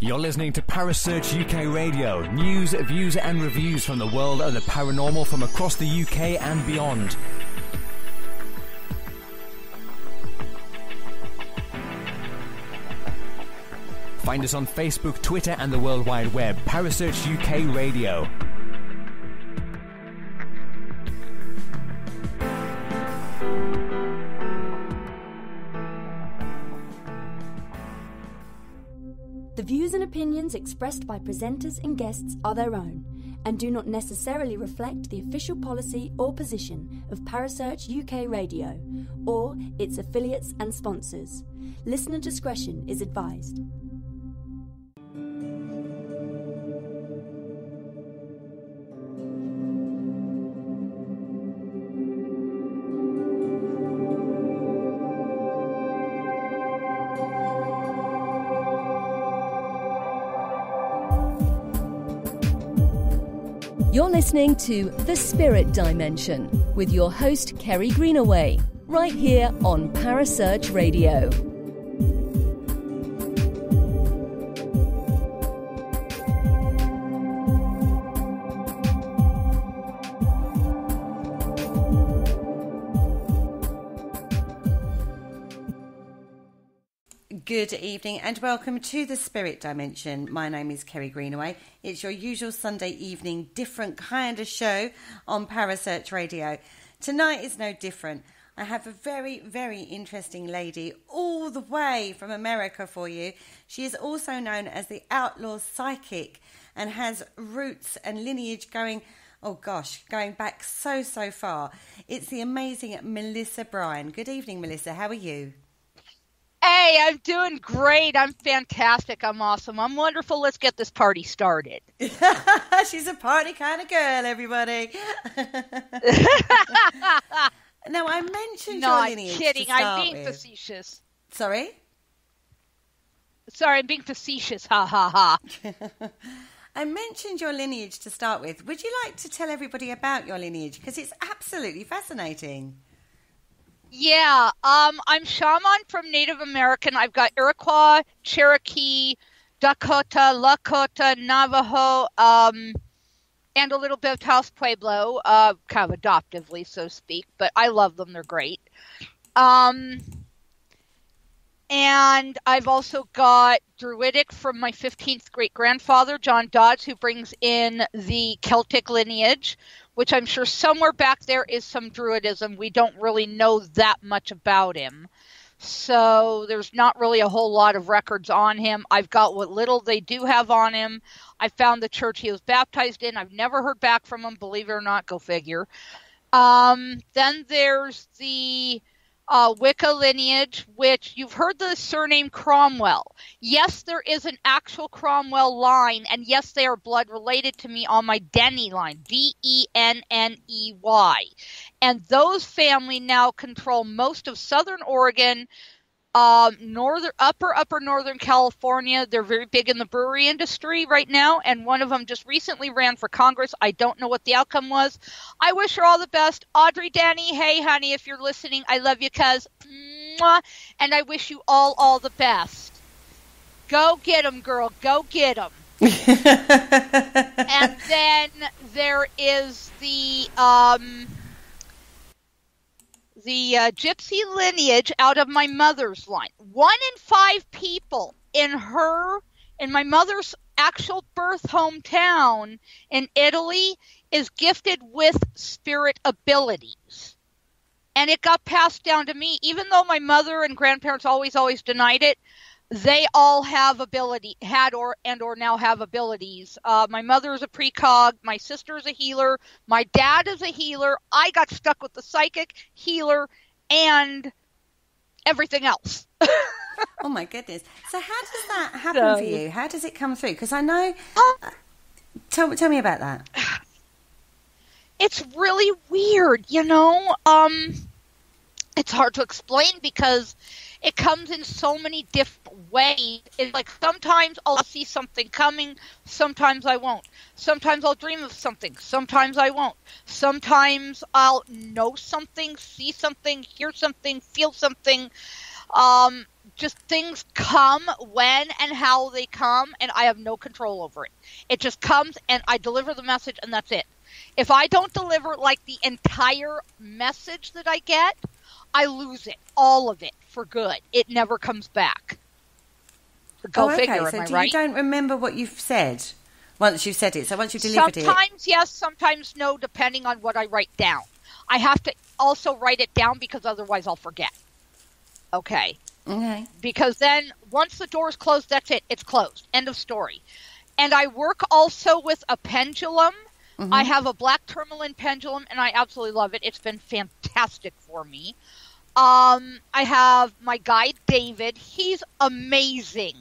You're listening to Parasearch UK Radio. News, views and reviews from the world of the paranormal from across the UK and beyond. Find us on Facebook, Twitter and the World Wide Web. Parasearch UK Radio. The views and opinions expressed by presenters and guests are their own and do not necessarily reflect the official policy or position of Parasearch UK Radio or its affiliates and sponsors. Listener discretion is advised. You're listening to The Spirit Dimension with your host, Kerry Greenaway, right here on Parasearch Radio. Good evening and welcome to The Spirit Dimension. My name is Kerry Greenaway. It's your usual Sunday evening, different kind of show on Parasearch Radio. Tonight is no different. I have a very, very interesting lady all the way from America for you. She is also known as the Outlaw Psychic and has roots and lineage going back so far. It's the amazing Melissa Bryan. Good evening, Melissa. How are you? Hey, I'm doing great. I'm fantastic. I'm awesome. I'm wonderful. Let's get this party started. She's a party kind of girl, everybody. Now, I mentioned your lineage. Not kidding. I'm being facetious. Sorry? Sorry, I'm being facetious. Ha, ha, ha. I mentioned your lineage to start with. Would you like to tell everybody about your lineage? Because it's absolutely fascinating. Yeah, I'm shaman from Native American. I've got Iroquois, Cherokee, Dakota, Lakota, Navajo, and a little bit of Taos Pueblo, kind of adoptively, so to speak, but I love them. They're great. And I've also got Druidic from my 15th great-grandfather, John Dodds, who brings in the Celtic lineage, which I'm sure somewhere back there is some Druidism. We don't really know that much about him. So there's not really a whole lot of records on him. I've got what little they do have on him. I found the church he was baptized in. I've never heard back from him, believe it or not, go figure. Then there's the Wicca lineage, which you've heard the surname Cromwell. Yes, there is an actual Cromwell line, and yes, they are blood related to me on my Denny line, Denney. And those family now control most of southern Oregon, upper northern California. They're very big in the brewery industry right now, and one of them just recently ran for Congress. I don't know what the outcome was. I wish her all the best. Audrey Denny, hey honey, if you're listening, I love you, cuz. And I wish you all the best. Go get 'em, girl. Go get 'em. And then there is the gypsy lineage out of my mother's line. 1 in 5 people in my mother's actual birth hometown in Italy is gifted with spirit abilities. And it got passed down to me, even though my mother and grandparents always denied it. They all have now have abilities. My mother is a precog. My sister is a healer. My dad is a healer. I got stuck with the psychic, healer, and everything else. Oh my goodness! So how does that happen for you? How does it come through? Because I know. Tell me about that. It's really weird, you know. It's hard to explain because it comes in so many different ways. It's like sometimes I'll see something coming, sometimes I won't. Sometimes I'll dream of something, sometimes I won't. Sometimes I'll know something, see something, hear something, feel something. just things come when and how they come, and I have no control over it. It just comes, and I deliver the message, and that's it. If I don't deliver, like, the entire message that I get, I lose it, all of it, for good. It never comes back. Go figure, so am I right? You don't remember what you've said once you've said it? So once you've delivered it... Sometimes yes, sometimes no, depending on what I write down. I have to also write it down because otherwise I'll forget. Okay. Because then once the door is closed, that's it. It's closed. End of story. And I work also with a pendulum. Mm-hmm. I have a black tourmaline pendulum, and I absolutely love it. It's been fantastic for me. I have my guide, David. He's amazing.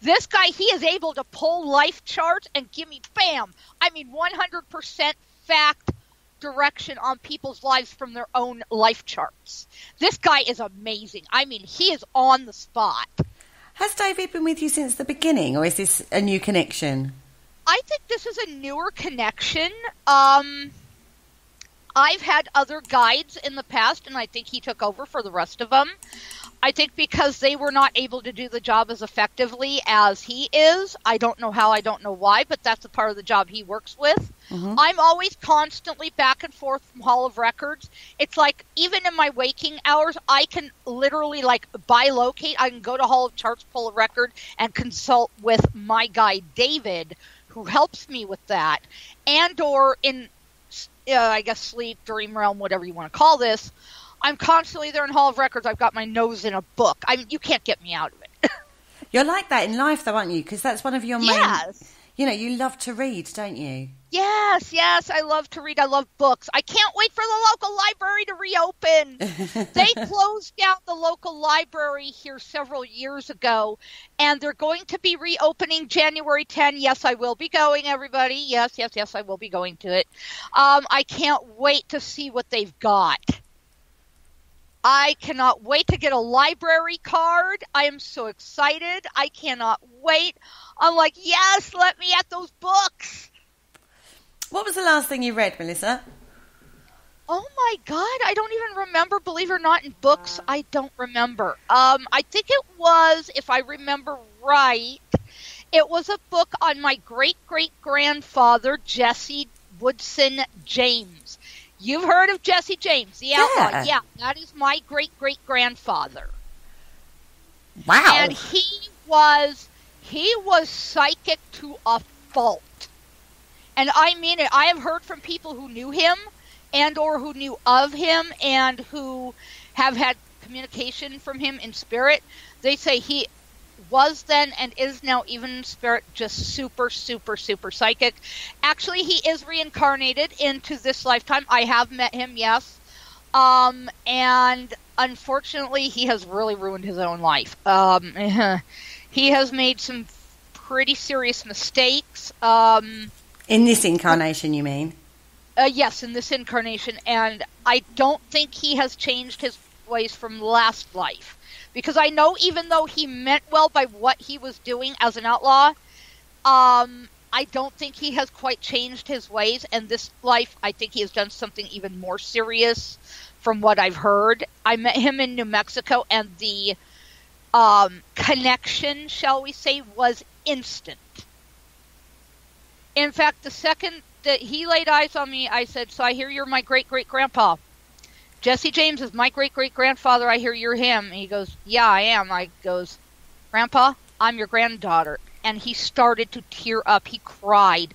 This guy, he is able to pull life charts and give me, bam, 100% fact direction on people's lives from their own life charts. This guy is amazing. He is on the spot. Has David been with you since the beginning, or is this a new connection? I think this is a newer connection. I've had other guides in the past, and I think he took over for the rest of them. I think because they were not able to do the job as effectively as he is. I don't know how, I don't know why, but that's a part of the job he works with. Mm-hmm. I'm always constantly back and forth from Hall of Records. It's like, even in my waking hours, I can literally, bilocate. I can go to Hall of Charts, pull a record, and consult with my guy, David, who helps me with that. And or in, sleep, dream realm, whatever you want to call this, I'm constantly there in Hall of Records. I've got my nose in a book. You can't get me out of it. You're like that in life, though, aren't you? Because that's one of your main... Yes. You love to read, don't you? Yes, I love to read. I love books. I can't wait for the local library to reopen. They closed down the local library here several years ago, and they're going to be reopening January 10. Yes, I will be going, everybody. Yes, I will be going to it. I can't wait to see what they've got. I cannot wait to get a library card. I am so excited. I cannot wait. I'm like, yes, let me at those books. What was the last thing you read, Melissa? Oh, my God. I don't even remember, believe it or not, in books. I don't remember. I think it was, if I remember right, it was a book on my great-great-grandfather, Jesse Woodson James. You've heard of Jesse James, the outlaw. Yeah, that is my great-great-grandfather. Wow. And he was psychic to a fault. And I mean it. I have heard from people who knew him and or who knew of him and who have had communication from him in spirit. They say he was then and is now, even in spirit, just super, super, super psychic. Actually, he is reincarnated into this lifetime. I have met him, yes. And unfortunately, he has really ruined his own life. He has made some pretty serious mistakes. In this incarnation, you mean? Yes, in this incarnation. And I don't think he has changed his ways from last life. Because I know even though he meant well by what he was doing as an outlaw, I don't think he has quite changed his ways. And this life, I think he has done something even more serious from what I've heard. I met him in New Mexico, and the connection, shall we say, was instant. In fact, the second that he laid eyes on me, I said, so I hear you're my great-great-grandpa. Jesse James is my great-great-grandfather. I hear you're him. And he goes, yeah, I am. I goes, Grandpa, I'm your granddaughter. And he started to tear up. He cried.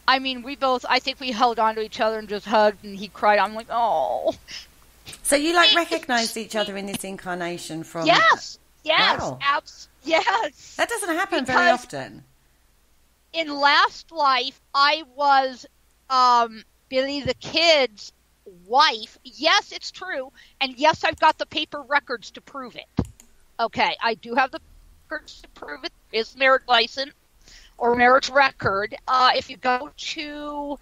I mean, I think we held on to each other and just hugged, and he cried. I'm like, oh. So you, recognized each other in this incarnation from... Yes. Wow. Yes. That doesn't happen very often. In last life, I was Billy the Kid's wife. Yes, it's true. And yes, I've got the paper records to prove it. Okay, I do have the records to prove it. It's marriage license or marriage record. If you go to,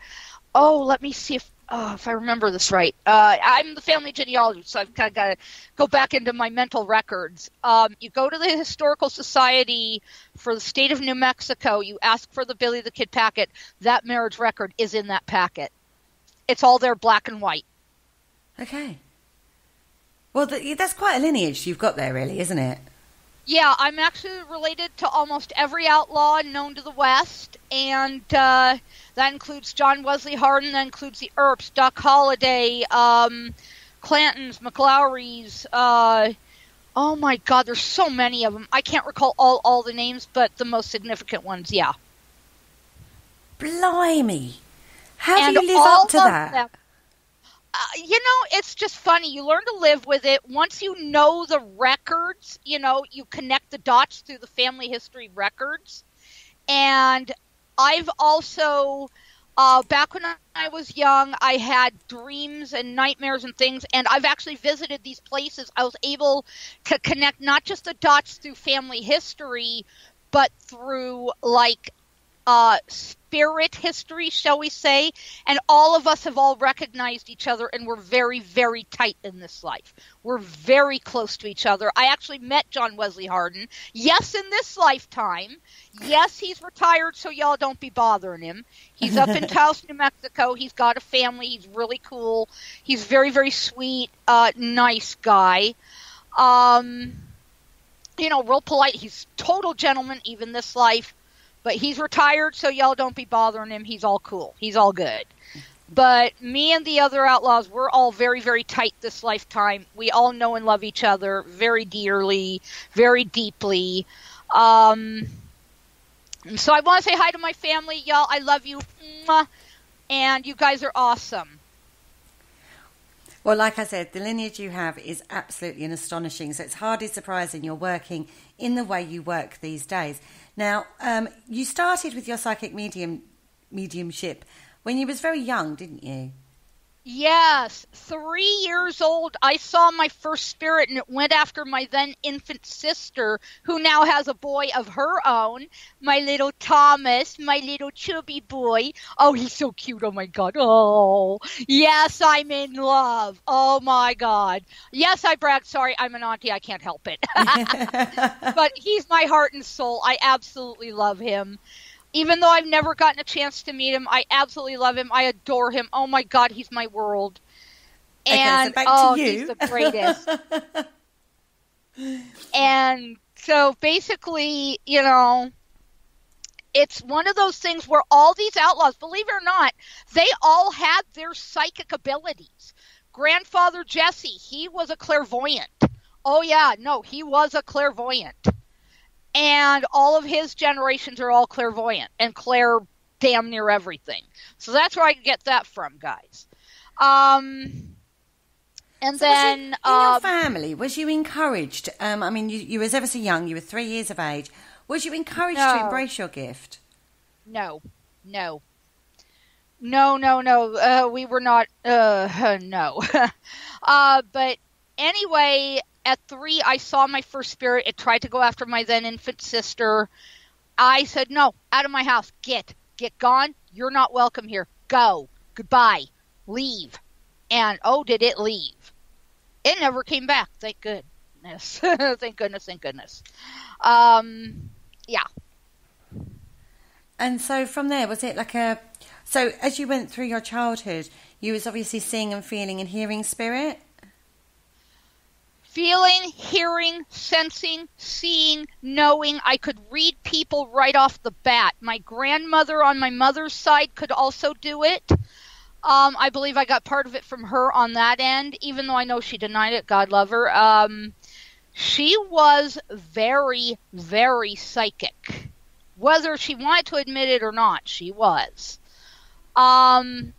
let me see if I remember this right. I'm the family genealogist, so I've kind of got to go back into my mental records. You go to the Historical Society for the state of New Mexico. You ask for the Billy the Kid packet. That marriage record is in that packet. It's all there, black and white. Okay. Well, that's quite a lineage you've got there, really, isn't it? Yeah, I'm actually related to almost every outlaw known to the West, and that includes John Wesley Hardin, that includes the Earps, Doc Holliday, Clantons, McLaury's, oh my God, there's so many of them. I can't recall all the names, but the most significant ones, yeah. Blimey. How do you live up to that? It's just funny. You learn to live with it. Once you know the records, you connect the dots through the family history records. And I've also, back when I was young, I had dreams and nightmares and things, and I've actually visited these places. I was able to connect not just the dots through family history, but through, spirit history, shall we say, and all of us have all recognized each other, and we're very, very tight in this life. We're very close to each other. I actually met John Wesley Hardin. Yes, in this lifetime. Yes, he's retired, so y'all don't be bothering him. He's up in Taos, New Mexico. He's got a family. He's really cool. He's very, very sweet, nice guy. Real polite. He's total gentleman, even this life. But he's retired, so y'all don't be bothering him. He's all cool. He's all good. But me and the other outlaws, we're all very, very tight this lifetime. We all know and love each other very dearly, very deeply. And so I want to say hi to my family. Y'all, I love you. And you guys are awesome. Well, like I said, the lineage you have is absolutely astonishing. So it's hardly surprising you're working in the way you work these days. Now, you started with your psychic mediumship when you was very young, didn't you? Yes, 3 years old, I saw my first spirit, and it went after my then infant sister, who now has a boy of her own, my little Thomas, my little chubby boy. Oh, he's so cute, oh my God. Oh, yes, I'm in love. Oh my God. Yes, I brag, sorry, I'm an auntie, I can't help it. But he's my heart and soul. I absolutely love him. Even though I've never gotten a chance to meet him, I absolutely love him. I adore him. Oh my God, he's my world. And okay, so he's the greatest. And so basically, it's one of those things where all these outlaws, believe it or not, they all had their psychic abilities. Grandfather Jesse, he was a clairvoyant. Oh yeah, no, he was a clairvoyant. And all of his generations are all clairvoyant and Clare damn near everything. So that's where I get that from, guys. And so then in your family, was you encouraged? You was ever so young. You were 3 years of age. Was you encouraged to embrace your gift? No. We were not. No. But anyway. At 3, I saw my first spirit. It tried to go after my then infant sister. I said, no, out of my house. Get gone. You're not welcome here. Go. Goodbye. Leave. And, did it leave? It never came back. Thank goodness. Thank goodness. Yeah. And so from there, was it so as you went through your childhood, you was obviously seeing and feeling and hearing spirit? Feeling, hearing, sensing, seeing, knowing. I could read people right off the bat. My grandmother on my mother's side could also do it. I believe I got part of it from her on that end, even though I know she denied it. God love her. She was very, very psychic. Whether she wanted to admit it or not, she was.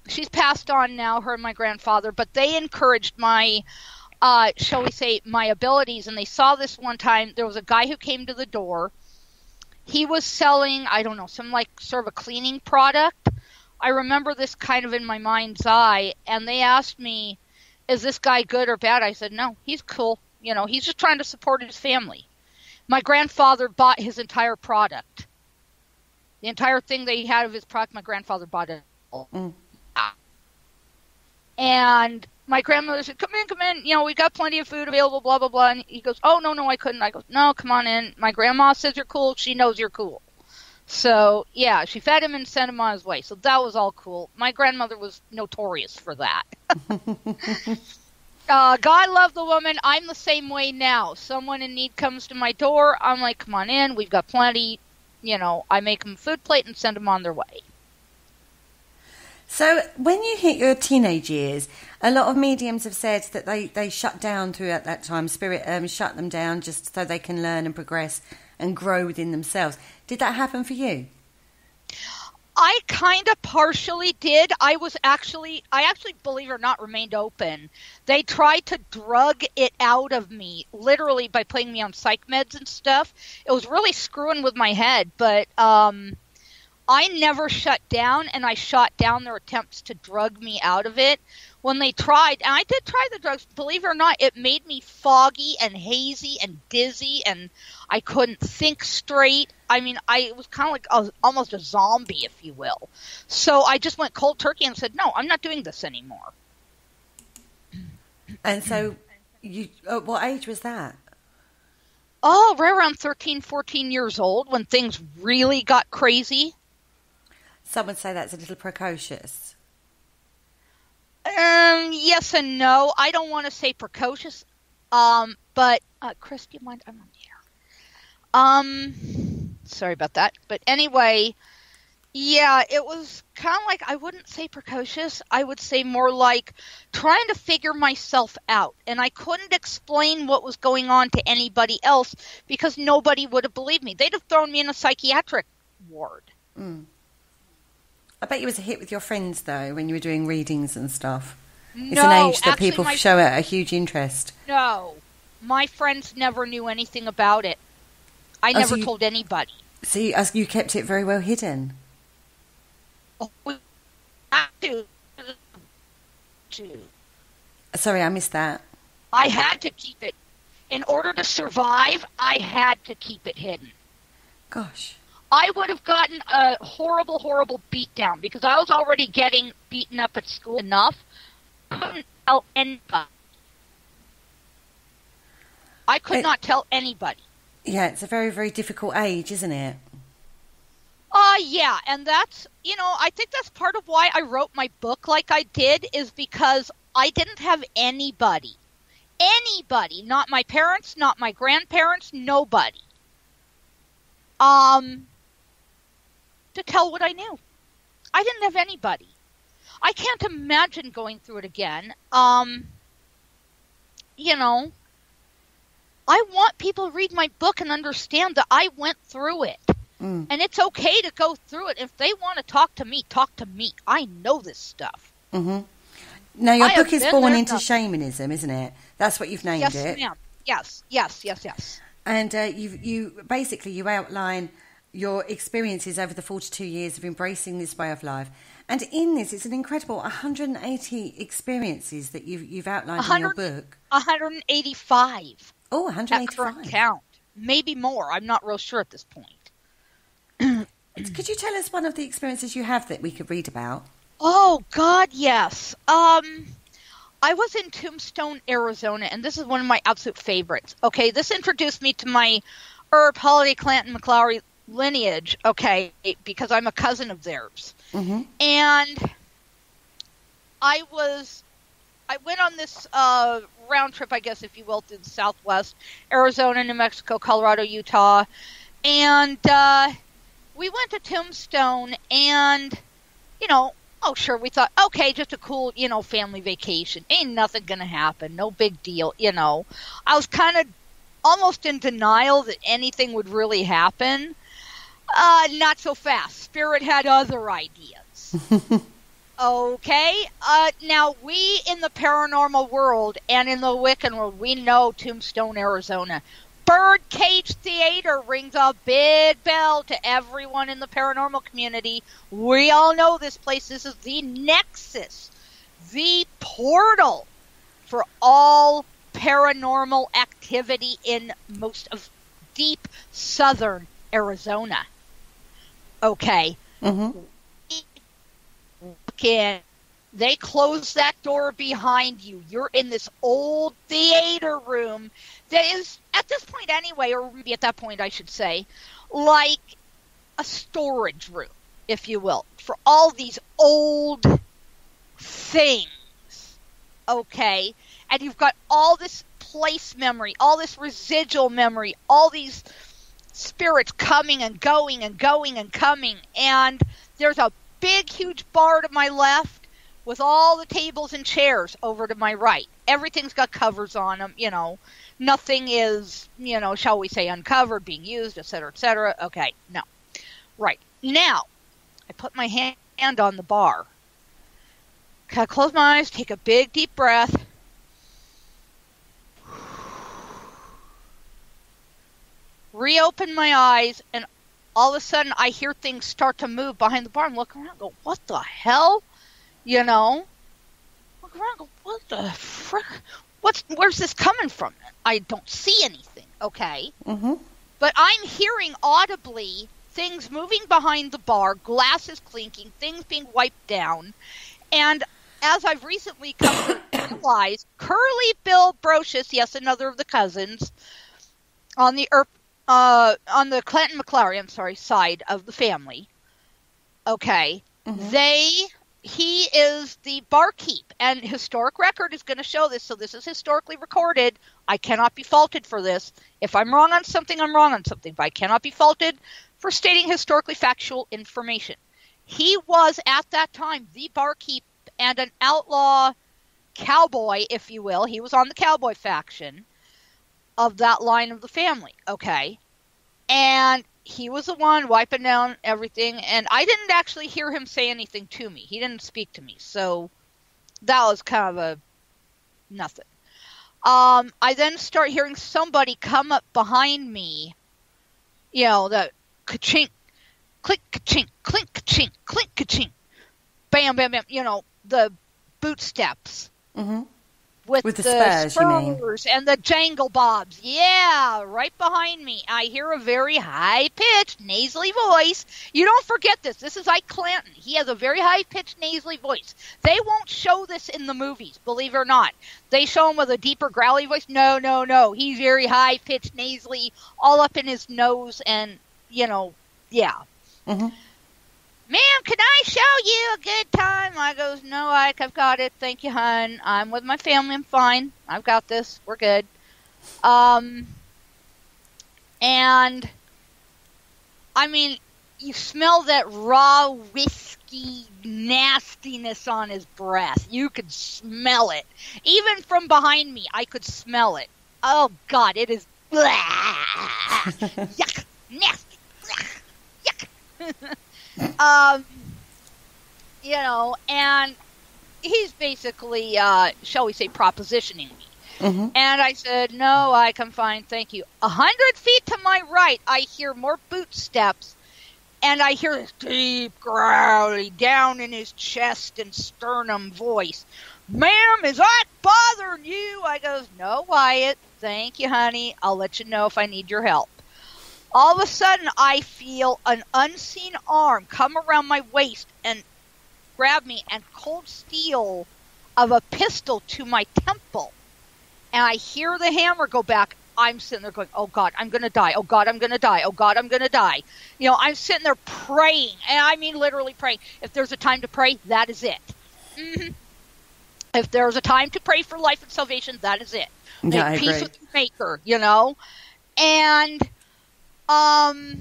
She's passed on now, her and my grandfather, but they encouraged my... shall we say, my abilities. And they saw this one time. There was a guy who came to the door. He was selling, I don't know, some sort of a cleaning product. I remember this kind of in my mind's eye. And they asked me, is this guy good or bad? I said, no, he's cool. He's just trying to support his family. My grandfather bought his entire product. The entire thing that he had of his product, my grandfather bought it all. And my grandmother said, come in, we got plenty of food available, blah, blah, blah. And he goes, oh, no, I couldn't. I go, no, come on in. My grandma says you're cool. She knows you're cool. So, yeah, she fed him and sent him on his way. So that was all cool. My grandmother was notorious for that. God love the woman. I'm the same way now. Someone in need comes to my door. I'm like, come on in. We've got plenty. I make them a food plate and send them on their way. So when you hit your teenage years, a lot of mediums have said that they shut down throughout that time. Spirit shut them down just so they can learn and progress and grow within themselves. Did that happen for you? I kind of partially did. I actually, believe it or not, remained open. They tried to drug it out of me, literally by putting me on psych meds and stuff. It was really screwing with my head, but I never shut down, and I shot down their attempts to drug me out of it. When they tried, and I did try the drugs, believe it or not, it made me foggy and hazy and dizzy, and I couldn't think straight. I mean, it was kind of like almost a zombie, if you will. So I just went cold turkey and said, no, I'm not doing this anymore. And so, what age was that? Oh, right around 13, 14 years old, when things really got crazy. Some would say that's a little precocious. Yes and no. I don't want to say precocious. But Chris, do you mind? I'm on the air. Sorry about that. But anyway, yeah, it was kind of like, I wouldn't say precocious. I would say more like trying to figure myself out. And I couldn't explain what was going on to anybody else because nobody would have believed me. They'd have thrown me in a psychiatric ward. Mm. I bet you was a hit with your friends, though, when you were doing readings and stuff. It's an age that people show a huge interest. No. My friends never knew anything about it. I never told anybody. So you kept it very well hidden? Oh, we had to. Sorry, I missed that. I had to keep it. In order to survive, I had to keep it hidden. Gosh. I would have gotten a horrible, horrible beatdown because I was already getting beaten up at school enough. Couldn't tell anybody. I could not tell anybody. Yeah, it's a very, very difficult age, isn't it? Yeah, and that's, I think that's part of why I wrote my book like I did, is because I didn't have anybody. Anybody. Not my parents, not my grandparents, nobody. To tell what I knew. I didn't have anybody. I can't imagine going through it again. I want people to read my book and understand that I went through it. Mm. And it's okay to go through it. If they want to talk to me, talk to me. I know this stuff. Mm-hmm. Now, your book is Born into Shamanism, isn't it? That's what you've named it. Yes, ma'am. Yes. And you outline your experiences over the 42 years of embracing this way of life. And in this, it's an incredible 180 experiences that you've outlined in your book. 185. Oh, 185. At current count. Maybe more. I'm not real sure at this point. Could you tell us one of the experiences you have that we could read about? Oh, God, yes. I was in Tombstone, Arizona, and this is one of my absolute favorites. Okay, this introduced me to my Herb, Holiday, Clanton, McLaury lineage, okay, because I'm a cousin of theirs. Mm-hmm. And I went on this round trip, I guess, if you will, through the Southwest, Arizona, New Mexico, Colorado, Utah, and we went to Tombstone, and, sure, we thought, okay, just a cool, family vacation. Ain't nothing gonna happen, no big deal, I was kind of almost in denial that anything would really happen. Not so fast. Spirit had other ideas. Okay. Now, we in the paranormal world and in the Wiccan world, we know Tombstone, Arizona. Birdcage Theater rings a big bell to everyone in the paranormal community. We all know this place. This is the nexus, the portal for all paranormal activity in most of deep southern Arizona. Okay. Mm-hmm. They close that door behind you. You're in this old theater room that is, at this point anyway, or maybe at that point I should say, like a storage room, if you will, for all these old things. Okay. and you've got all this place memory, all this residual memory, all these spirits coming and going and going and coming, and there's a big, huge bar to my left with all the tables and chairs over to my right. Everything's got covers on them, you know. Nothing is, you know, shall we say, uncovered, being used, et cetera, et cetera. Okay, no. Right. Now, I put my hand on the bar. I close my eyes, take a big, deep breath. Reopen my eyes, and all of a sudden I hear things start to move behind the bar. I'm looking around and go, what the hell? You know? Look around and go, what the frick? Where's this coming from? I don't see anything, okay? Mm-hmm. But I'm hearing audibly things moving behind the bar, glasses clinking, things being wiped down. And as I've recently come to realize, Curly Bill Brocious, yes, another of the cousins, on the Clanton McClary, side of the family, okay, Mm-hmm. He is the barkeep, and historic record is going to show this, so this is historically recorded. I cannot be faulted for this. If I'm wrong on something, I'm wrong on something, but I cannot be faulted for stating historically factual information. He was, at that time, the barkeep and an outlaw cowboy, if you will. He was on the cowboy faction of that line of the family, okay? And he was the one wiping down everything, and I didn't actually hear him say anything to me. He didn't speak to me, so that was kind of a nothing. I then start hearing somebody come up behind me, you know, the ka-chink, click, ka-chink, clink, ka-chink, clink, ka-chink, bam, bam, bam, you know, the boot steps. Mm-hmm. With the spurs, you mean? And the jangle bobs. Yeah, right behind me. I hear a very high-pitched, nasally voice. You don't forget this. This is Ike Clanton. He has a very high-pitched, nasally voice. They won't show this in the movies, believe it or not. They show him with a deeper, growly voice. No, no, no. He's very high-pitched, nasally, all up in his nose, and, you know, yeah. Mm-hmm. Ma'am, can I show you a good time? I goes, no, Ike, I've got it. Thank you, hon. I'm with my family. I'm fine. I've got this. We're good. And, I mean, you smell that raw whiskey nastiness on his breath. You could smell it. Even from behind me, I could smell it. Oh, God, it is yuck, nasty, yuck. You know, and he's basically, shall we say, propositioning me. Mm-hmm. And I said, no, Ike, I'm fine, thank you. 100 feet to my right, I hear more boot steps, and I hear this deep, growly, down in his chest and sternum voice. Ma'am, is Ike bothering you? I goes, no, Wyatt, thank you, honey. I'll let you know if I need your help. All of a sudden, I feel an unseen arm come around my waist and grab me, and cold steel of a pistol to my temple. And I hear the hammer go back. I'm sitting there going, oh, God, I'm going to die. Oh, God, I'm going to die. Oh, God, I'm going to die. You know, I'm sitting there praying, and I mean literally praying. If there's a time to pray, that is it. Mm-hmm. If there's a time to pray for life and salvation, that is it. Yeah, Make I peace agree. with your maker, you know? And I'm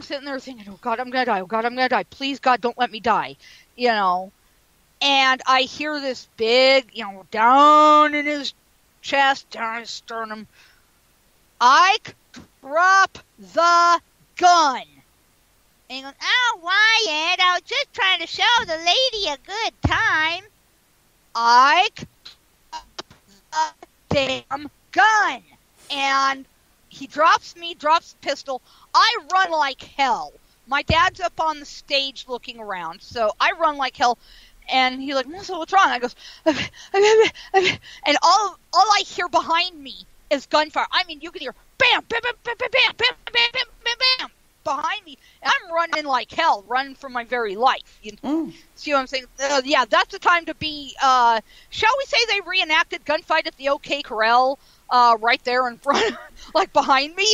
sitting there thinking, oh, God, I'm going to die. Oh, God, I'm going to die. Please, God, don't let me die. You know? And I hear this big, you know, down in his chest, down his sternum, Ike, drop the gun. And he goes, oh, Wyatt, I was just trying to show the lady a good time. Ike, drop the damn gun. And he drops the pistol. I run like hell. My dad's up on the stage looking around, so I run like hell. And he's like, Melissa, what's wrong? I goes, and all I hear behind me is gunfire. I mean, you can hear bam, bam, bam, bam, bam, bam, bam, bam, bam, bam, bam, behind me. And I'm running like hell, running for my very life. You see what I'm saying? Yeah, that's the time to be, shall we say they reenacted gunfight at the OK Corral, right there in front, like behind me.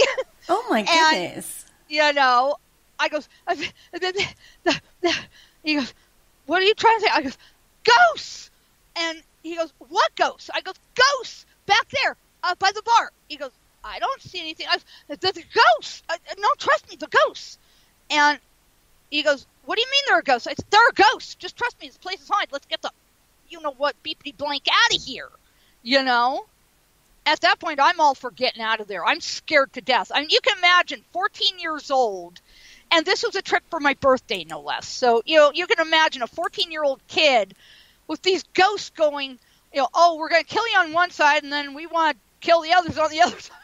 Oh my goodness. And, you know, I goes, he goes, what are you trying to say? I goes, ghosts! And he goes, what ghosts? I goes, ghosts back there by the bar. He goes, I don't see anything. There's a ghost. No, trust me, the ghosts. And he goes, what do you mean there are ghosts? I said, there are ghosts. Just trust me. This place is haunted. Let's get the, beepity blank out of here. At that point, I'm all for getting out of there. I'm scared to death. I mean, you can imagine 14 years old, and this was a trip for my birthday, no less. So, you can imagine a 14-year-old kid with these ghosts going, oh, we're going to kill you on one side, and then we want to kill the others on the other side.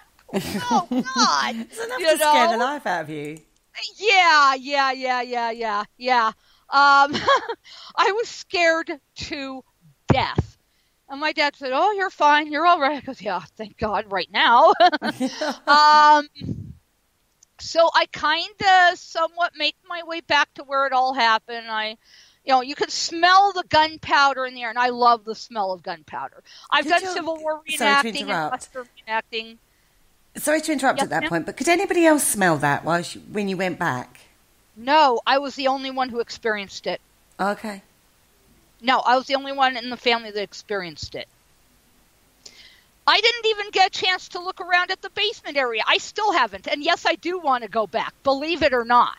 Oh, God. It's enough to scare the life out of you. Yeah. I was scared to death. And my dad said, oh, you're fine. You're all right. I goes, yeah, thank God, right now. So I kind of somewhat make my way back to where it all happened. You could smell the gunpowder in the air, and I love the smell of gunpowder. I've done Civil War reenacting and Western reenacting. Sorry to interrupt at that point, but could anybody else smell that when you went back? No, I was the only one who experienced it. Okay. No, I was the only one in the family that experienced it. I didn't even get a chance to look around at the basement area. I still haven't. And yes, I do want to go back, believe it or not.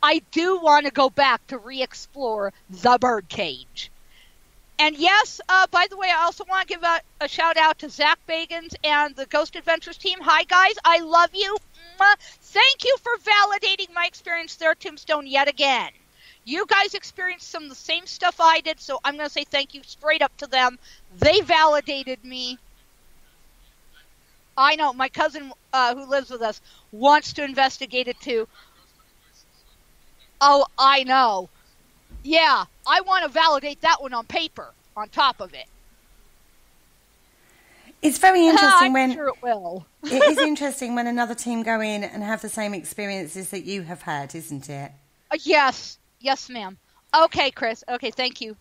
I do want to go back to re-explore the birdcage. And yes, by the way, I also want to give a shout-out to Zach Bagans and the Ghost Adventures team. Hi, guys. I love you. Thank you for validating my experience there at Tombstone yet again. You guys experienced some of the same stuff I did, so I'm going to say thank you straight up to them. They validated me. I know. My cousin who lives with us wants to investigate it, too. Oh, I know. Yeah, I want to validate that one on paper, on top of it. It's very interesting I'm sure it will. It is interesting when another team go in and have the same experiences that you have had, isn't it? Yes, ma'am. Okay, Chris. Okay, thank you.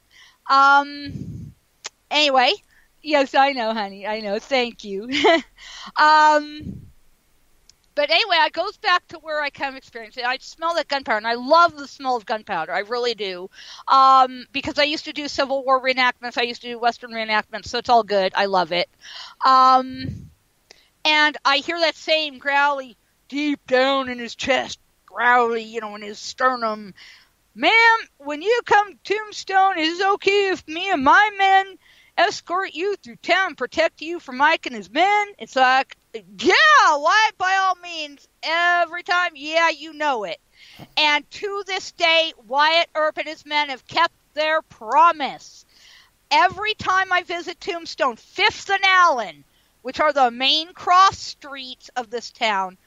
Anyway, yes, I know, honey. I know. Thank you. But anyway, it goes back to where I kind of experienced it. I smell that gunpowder, and I love the smell of gunpowder. I really do. Because I used to do Civil War reenactments. I used to do Western reenactments, so it's all good. I love it. And I hear that same growly deep down in his chest, growly, in his sternum. Ma'am, when you come to Tombstone, is it okay if me and my men escort you through town, protect you from Mike and his men? It's like, yeah, why? By all means, every time, yeah, you know it. And to this day, Wyatt Earp and his men have kept their promise. Every time I visit Tombstone, 5th and Allen, which are the main cross streets of this town,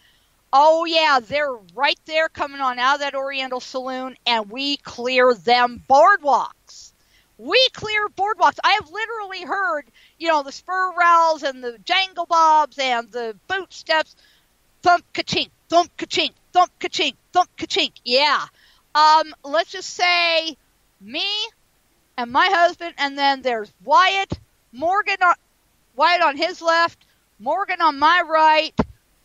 oh yeah, they're right there coming on out of that Oriental Saloon, and we clear them boardwalks. We clear boardwalks. I have literally heard, the spur rowels and the jangle bobs and the boot steps. Thump ka-chink, thump ka-chink, thump ka-chink, thump ka-chink. Yeah. Let's just say me and my husband, and then there's Wyatt, Wyatt on his left, Morgan on my right,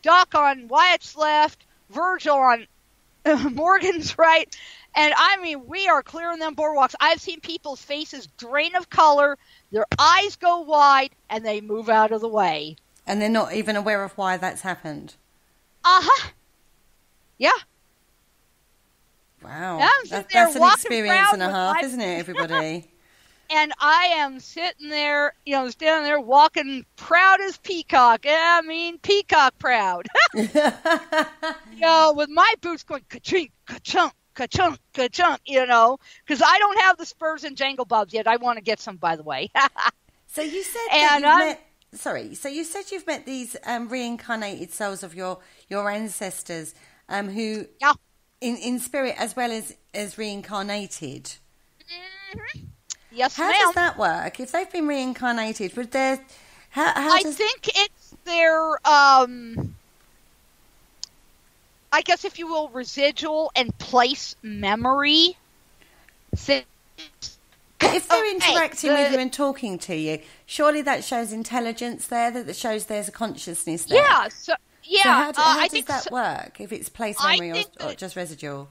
Doc on Wyatt's left, Virgil on Morgan's right. And I mean, we are clearing them boardwalks. I've seen people's faces drain of color, their eyes go wide, and they move out of the way. And they're not even aware of why that's happened. Uh-huh. Yeah. Wow. That's an experience and a half, isn't it, everybody? And I am sitting there, standing there walking proud as peacock. I mean, peacock proud. With my boots going ka-chink, ka-chunk, ka-chunk, ka-chunk, because I don't have the spurs and jangle bobs yet. I want to get some, by the way. So you said you said you've met these reincarnated souls of your ancestors who, in spirit as well as reincarnated. Mm-hmm. Yes, How ma'am. does that work? If they've been reincarnated, would there... I think it's their, I guess if you will, residual and place memory. If they're interacting with you and talking to you, surely that shows intelligence there, that shows there's a consciousness there. Yeah, so how does that work, if it's place memory or just residual?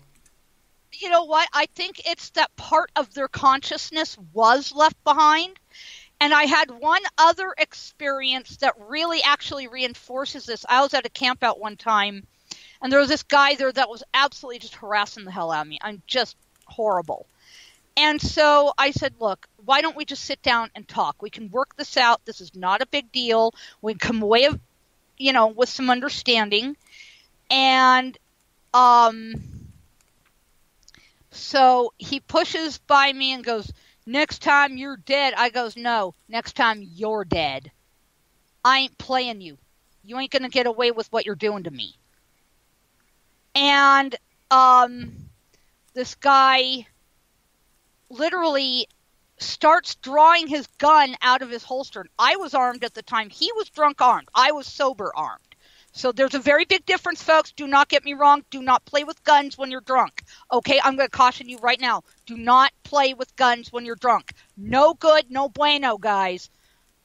You know what? I think it's that part of their consciousness was left behind. And I had one other experience that really actually reinforces this. I was at a camp out one time, and there was this guy there that was absolutely just harassing the hell out of me. I'm just horrible. And so I said, look, why don't we just sit down and talk? We can work this out. This is not a big deal. We can come away, with some understanding. And so he pushes by me and goes, next time you're dead. I goes, no, next time you're dead. I ain't playing you. You ain't going to get away with what you're doing to me. And this guy literally starts drawing his gun out of his holster. I was armed at the time. He was drunk armed. I was sober armed. So there's a very big difference, folks. Do not get me wrong. Do not play with guns when you're drunk. Okay, I'm going to caution you right now. Do not play with guns when you're drunk. No good, no bueno, guys.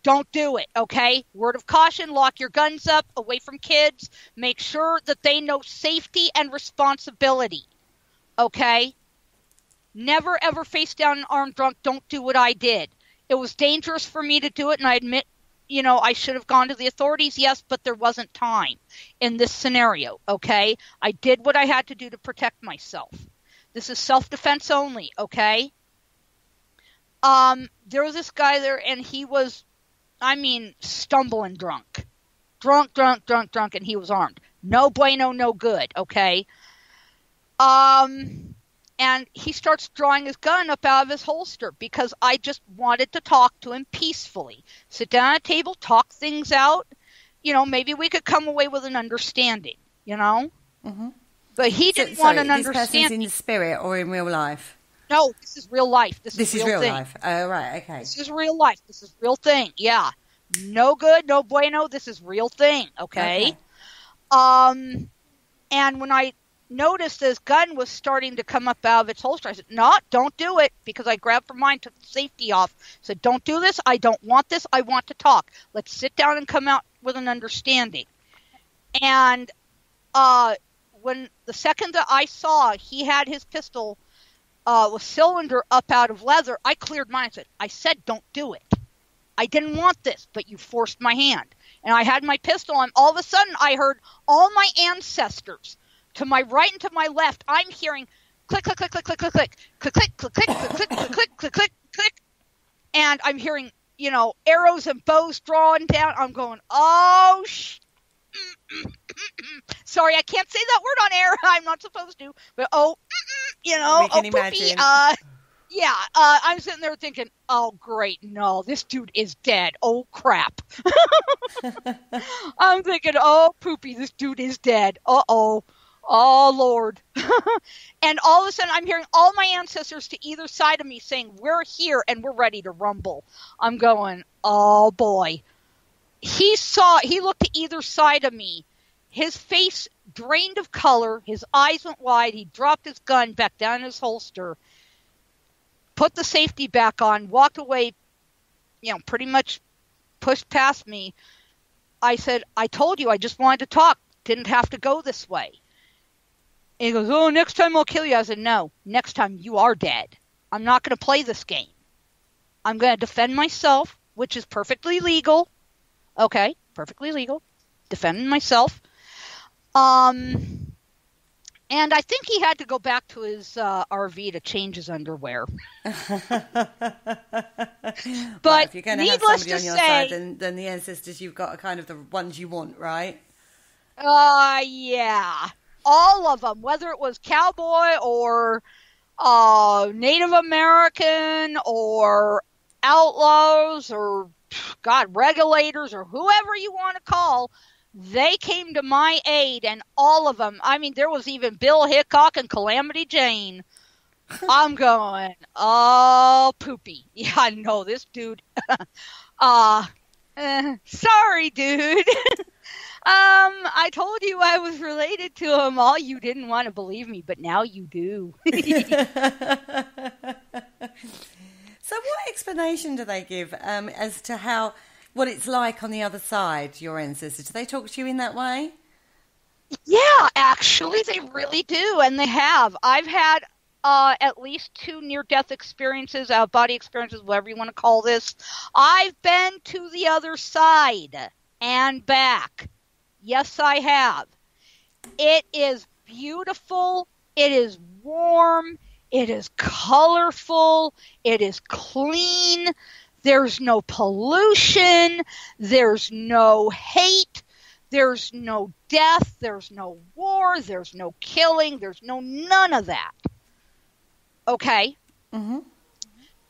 Don't do it, okay? Word of caution, lock your guns up, away from kids. Make sure that they know safety and responsibility, okay? Never, ever face down an armed drunk. Don't do what I did. It was dangerous for me to do it, and I admit, I should have gone to the authorities, yes, but there wasn't time in this scenario, okay? I did what I had to do to protect myself. This is self-defense only, okay? There was this guy there, and he was, stumbling drunk. Drunk, and he was armed. No bueno, no good, okay? And he starts drawing his gun up out of his holster because I just wanted to talk to him peacefully. Sit down at a table, talk things out. Maybe we could come away with an understanding, Mm-hmm. But he didn't want an understanding. This person's in the spirit or in real life? No, this is real life. This is real thing. Life. Oh, right, okay. This is real life. This is real thing, yeah. No good, no bueno. This is real thing, okay? And when I noticed his gun was starting to come up out of its holster, I said, no, don't do it, because I grabbed for mine, took the safety off, said, don't do this, I don't want this, I want to talk. Let's sit down and come out with an understanding. And when the second that I saw he had his pistol with cylinder up out of leather, I cleared mine. I said, don't do it. I didn't want this, but you forced my hand. And I had my pistol, and all of a sudden I heard all my ancestors to my right and to my left. I'm hearing click, click, click, click, click, click, click, click, click, click, click, click, click, click, click, click, click, click, and I'm hearing, arrows and bows drawn down. I'm going, oh, sorry, I can't say that word on air. I'm not supposed to, but we can imagine. Yeah, I'm sitting there thinking, oh, great, no, this dude is dead. Oh, crap. I'm thinking, oh, poopy, this dude is dead. Uh-oh. Oh, Lord. And all of a sudden, I'm hearing all my ancestors to either side of me saying, we're here and we're ready to rumble. I'm going, oh, boy. He looked to either side of me. His face drained of color. His eyes went wide. He dropped his gun back down in his holster, put the safety back on, walked away, pretty much pushed past me. I said, I told you, I just wanted to talk. Didn't have to go this way. And he goes, oh, next time I'll kill you. I said, no, next time you are dead. I'm not going to play this game. I'm going to defend myself, which is perfectly legal. Okay, perfectly legal. Defending myself. And I think he had to go back to his RV to change his underwear. But well, if you're going to have somebody on your side, then the ancestors you've got are kind of the ones you want, right? Yeah. All of them, whether it was cowboy or Native American or outlaws or, God, regulators or whoever you want to call, they came to my aid, and all of them. There was even Bill Hickok and Calamity Jane. I'm going, oh, poopy. Yeah, I know this dude. Sorry, dude. I told you I was related to him. All you didn't want to believe me, but now you do. So what explanation do they give as to what it's like on the other side, your ancestors? Do they talk to you in that way? Yeah, actually, they really do, and they have. I've had at least 2 near-death experiences, out-of-body experiences, whatever you want to call this. I've been to the other side and back. Yes, I have. It is beautiful. It is warm. It is colorful. It is clean. There's no pollution. There's no hate. There's no death. There's no war. There's no killing. There's none of that. Okay? Mm-hmm.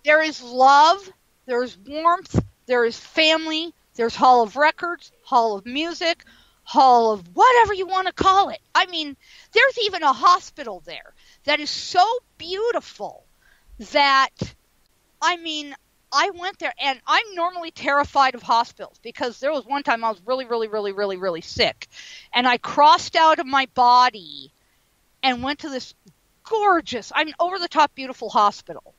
There is love. There's warmth. There is family. There's Hall of Records, Hall of Music, Hall of whatever you want to call it. I mean, there's even a hospital there that is so beautiful that, I mean, I went there, and I'm normally terrified of hospitals because there was one time I was really, really, really, really, really sick, and I crossed out of my body and went to this gorgeous, I mean, over-the-top beautiful hospital.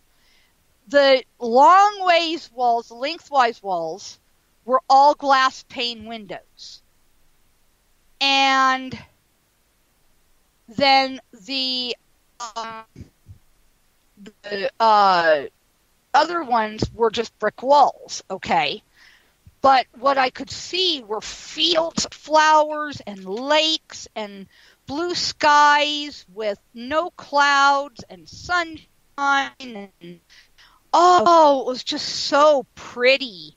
The long ways walls, the lengthwise walls, were all glass pane windows. And then the other ones were just brick walls, okay? But what I could see were fields of flowers and lakes and blue skies with no clouds and sunshine. And, it was just so pretty.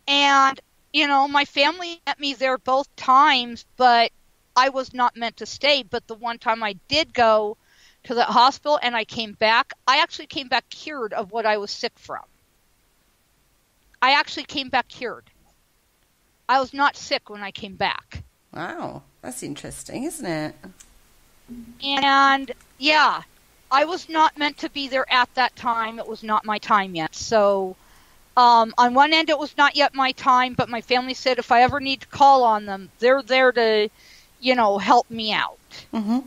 And, you know, my family met me there both times, but I was not meant to stay. But the one time I did go to the hospital and I came back, I actually came back cured of what I was sick from. I actually came back cured. I was not sick when I came back. Wow, that's interesting, isn't it? And, yeah, I was not meant to be there at that time. It was not my time yet. So, on one end, it was not yet my time, but my family said if I ever need to call on them, they're there to, you know, help me out. Mm-hmm.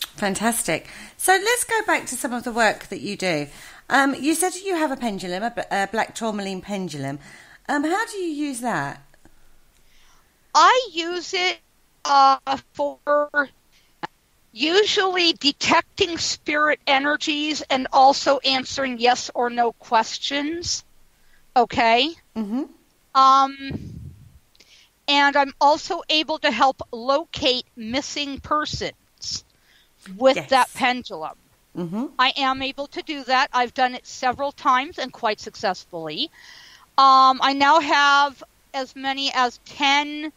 Fantastic. So let's go back to some of the work that you do. You said you have a pendulum, a black tourmaline pendulum. How do you use that? I use it for usually detecting spirit energies and also answering yes or no questions. Okay? Mm-hmm. And I'm also able to help locate missing persons with that pendulum. Mm-hmm. I am able to do that. I've done it several times and quite successfully. I now have as many as 10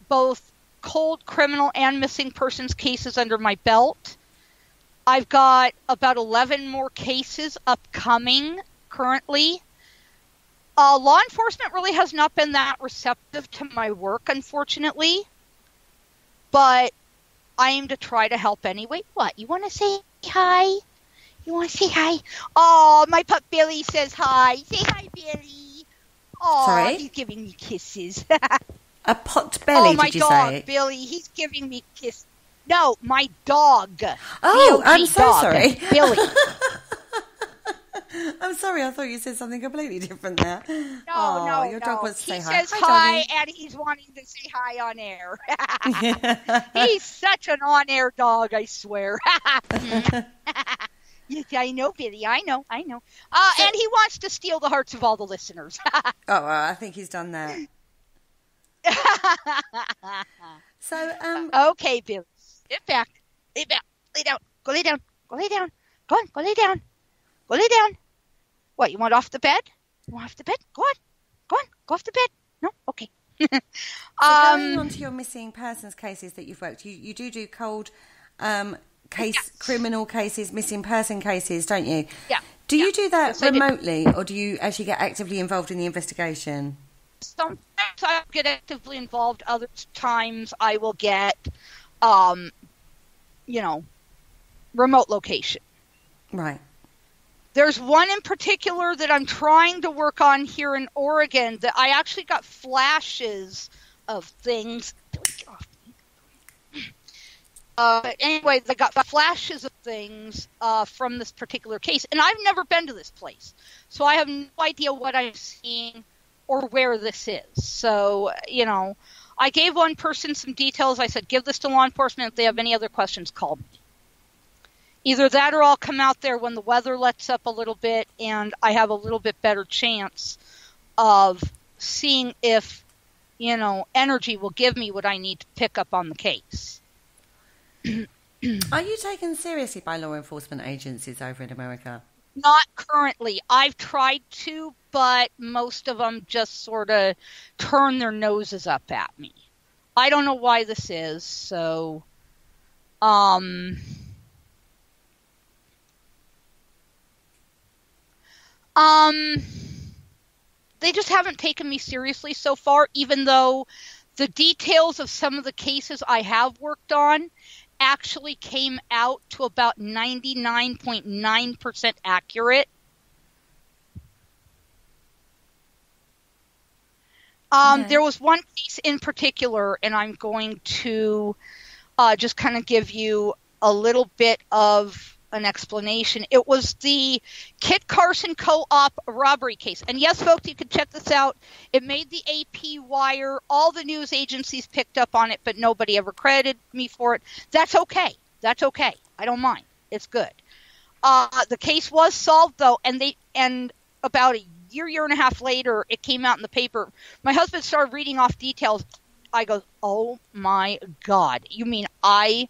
both cold criminal and missing persons cases under my belt. I've got about 11 more cases upcoming currently. Law enforcement really has not been that receptive to my work, unfortunately. But I aim to try to help anyway. What? You want to say hi? You want to say hi? Oh, my pup Billy says hi. Say hi, Billy. Oh, sorry? He's giving me kisses. A pot belly, did you say? Oh, my dog, Billy. He's giving me kisses. No, my dog. Oh, I'm so dog, sorry. Billy. I'm sorry, I thought you said something completely different there. No, your dog wants to say hi. He says hi, and he's wanting to say hi on air. He's such an on-air dog, I swear. Yes, I know, Billy. I know. And he wants to steal the hearts of all the listeners. Well, I think he's done that. So, okay, Billy. Get back. Lay down. Go lay down. Go lay down. Go on. Go lay down. Go lay down. What, you want off the bed? You want off the bed? Go on. Go off the bed. No? Okay. So going on to your missing persons cases that you've worked, you do cold criminal cases, missing person cases, don't you? Yeah. Do you do that remotely, or do you actually get actively involved in the investigation? Sometimes I get actively involved. Other times I will get, remote location. Right. There's one in particular that I'm trying to work on here in Oregon that I actually got flashes of things. Anyway, they got flashes of things from this particular case. And I've never been to this place. So I have no idea what I'm seeing or where this is. So, I gave one person some details. I said, give this to law enforcement. If they have any other questions, call me. Either that or I'll come out there when the weather lets up a little bit and I have a little bit better chance of seeing if, energy will give me what I need to pick up on the case. Are you taken seriously by law enforcement agencies over in America? Not currently. I've tried to, but most of them just sort of turn their noses up at me. I don't know why this is, so... They just haven't taken me seriously so far, even though the details of some of the cases I have worked on actually came out to about 99.9% accurate. There was one case in particular, and I'm going to just kind of give you a little bit of an explanation. It was the Kit Carson co-op robbery case. And yes, folks, you can check this out. It made the AP wire. All the news agencies picked up on it, but nobody ever credited me for it. That's okay. That's okay. I don't mind. It's good. The case was solved, though, and about a year and a half later, it came out in the paper. My husband started reading off details. I go, oh, my God. You mean I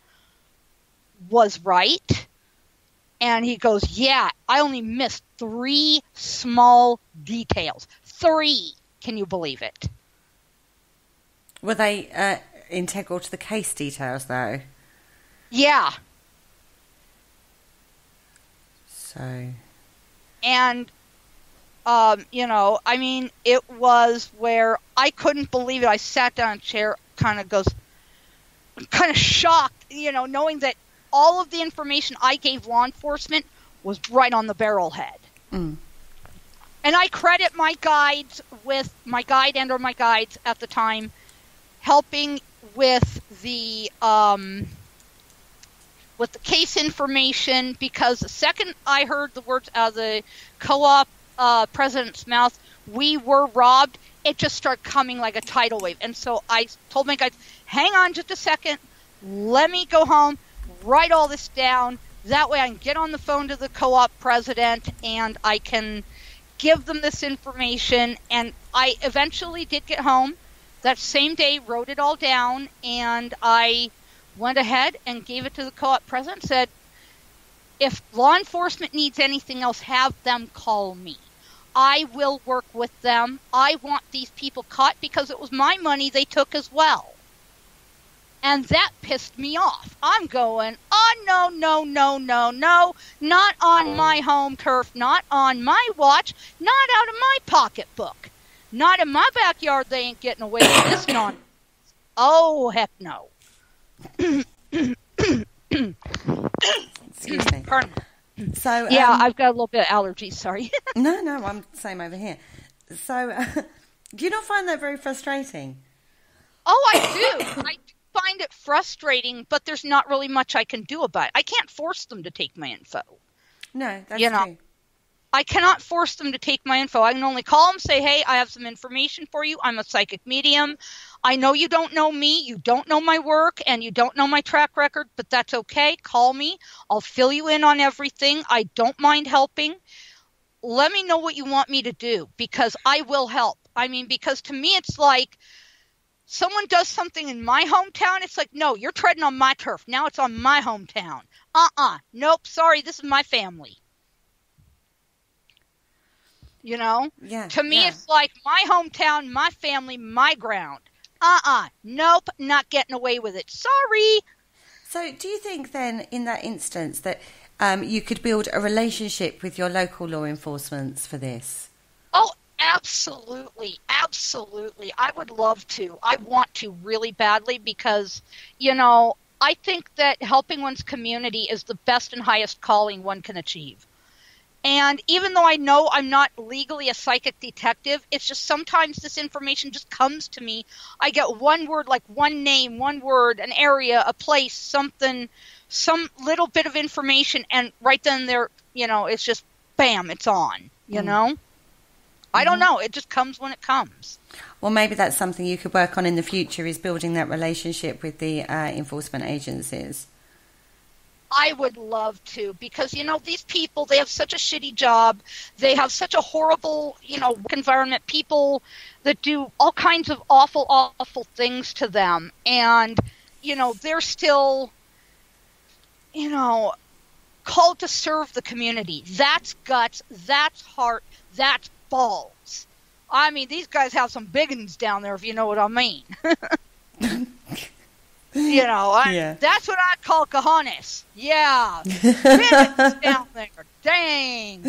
was right? And he goes, yeah, I only missed 3 small details. 3. Can you believe it? Were they integral to the case details, though? Yeah. So. And, it was where I couldn't believe it. I sat down in a chair, kind of shocked, knowing that all of the information I gave law enforcement was right on the barrelhead. Mm. And I credit my guides at the time helping with the case information, because the second I heard the words out of the co-op president's mouth, we were robbed, it just started coming like a tidal wave. And so I told my guides, hang on just a second, let me go home, write all this down. That way I can get on the phone to the co-op president and I can give them this information. And I eventually did get home that same day, wrote it all down, and I went ahead and gave it to the co-op president, said, if law enforcement needs anything else, have them call me. I will work with them. I want these people caught because it was my money they took as well. And that pissed me off. I'm going, oh, no, not on my home turf, not on my watch, not out of my pocketbook. Not in my backyard, they ain't getting away with this nonsense. Oh, heck no. Excuse me. Pardon. So, yeah, I've got a little bit of allergies, sorry. No, I'm the same over here. So, do you not find that very frustrating? Oh, I do. I do find it frustrating, but there's not really much I can do about it. I can't force them to take my info. No, that's true. I cannot force them to take my info. I can only call them, say, hey, I have some information for you. I'm a psychic medium. I know you don't know me. You don't know my work, and you don't know my track record, but that's okay. Call me. I'll fill you in on everything. I don't mind helping. Let me know what you want me to do, because I will help. I mean, because to me it's like someone does something in my hometown. It's like, no, you're treading on my turf. Now it's on my hometown. Nope, sorry, this is my family. You know? Yeah. To me, it's like my hometown, my family, my ground. Nope, not getting away with it. Sorry. So do you think then, in that instance, that you could build a relationship with your local law enforcement for this? Oh, absolutely. Absolutely. I would love to. I want to really badly because, you know, I think that helping one's community is the best and highest calling one can achieve. And even though I know I'm not legally a psychic detective, it's just sometimes this information just comes to me. I get one word, like one name, one word, an area, a place, something, some little bit of information, and right then there, you know, it's just, bam, it's on, you know? I don't know. It just comes when it comes. Well, maybe that's something you could work on in the future, is building that relationship with the enforcement agencies. I would love to, because, these people, they have such a shitty job. They have such a horrible, work environment, people that do all kinds of awful, awful things to them. And, they're still, called to serve the community. That's guts, that's heart, that's balls. I mean, these guys have some big uns down there, if you know what I mean. That's what I call cojones. Yeah. Minutes down there. Dang.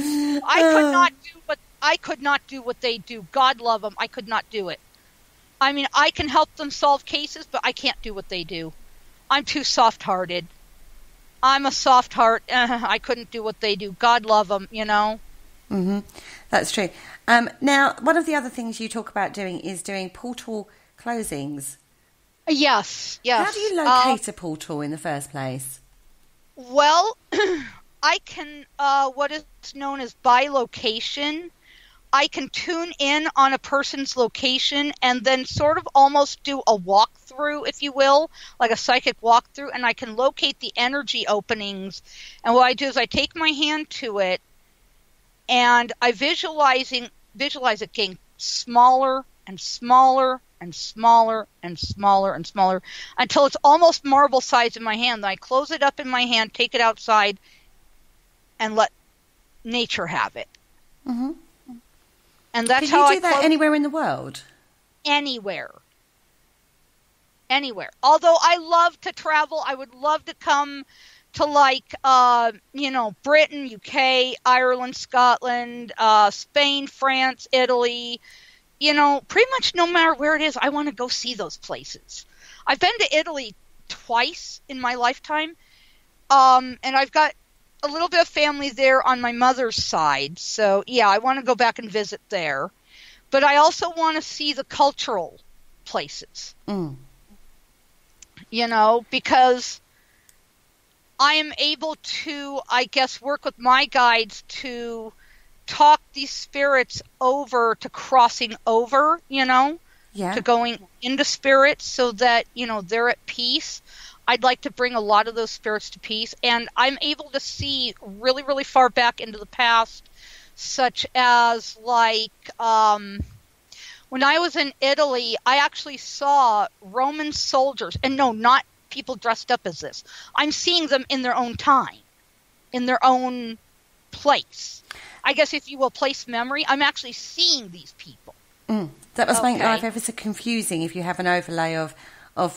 I could not do what they do. God love them. I could not do it. I mean, I can help them solve cases, but I can't do what they do. I'm too soft-hearted. I'm a soft heart. I couldn't do what they do. God love them, Mm-hmm. That's true. Now, one of the other things you talk about doing is doing portal closings. Yes. How do you locate a portal in the first place? Well, I can, what is known as bilocation. I can tune in on a person's location and then sort of almost do a walkthrough, if you will, like a psychic walkthrough, and I can locate the energy openings. And what I do is I take my hand to it and I visualize it getting smaller and smaller and smaller and smaller and smaller until it's almost marble size in my hand. Then I close it up in my hand, take it outside, and let nature have it. Mm-hmm. And that's how you do that anywhere in the world? Anywhere. Although I love to travel, I would love to come to Britain, UK, Ireland, Scotland, Spain, France, Italy. Pretty much no matter where it is, I want to go see those places. I've been to Italy twice in my lifetime, and I've got a little bit of family there on my mother's side. So, yeah, I want to go back and visit there. But I also want to see the cultural places. Because I am able to, I guess, work with my guides to talk these spirits over to crossing over, to going into spirits so that, they're at peace. I'd like to bring a lot of those spirits to peace. And I'm able to see really, really far back into the past, such as when I was in Italy, I actually saw Roman soldiers. And no, not people dressed up as this. I'm seeing them in their own time, in their own place. I guess, if you will, place memory. I'm actually seeing these people. That must make life ever so confusing if you have an overlay of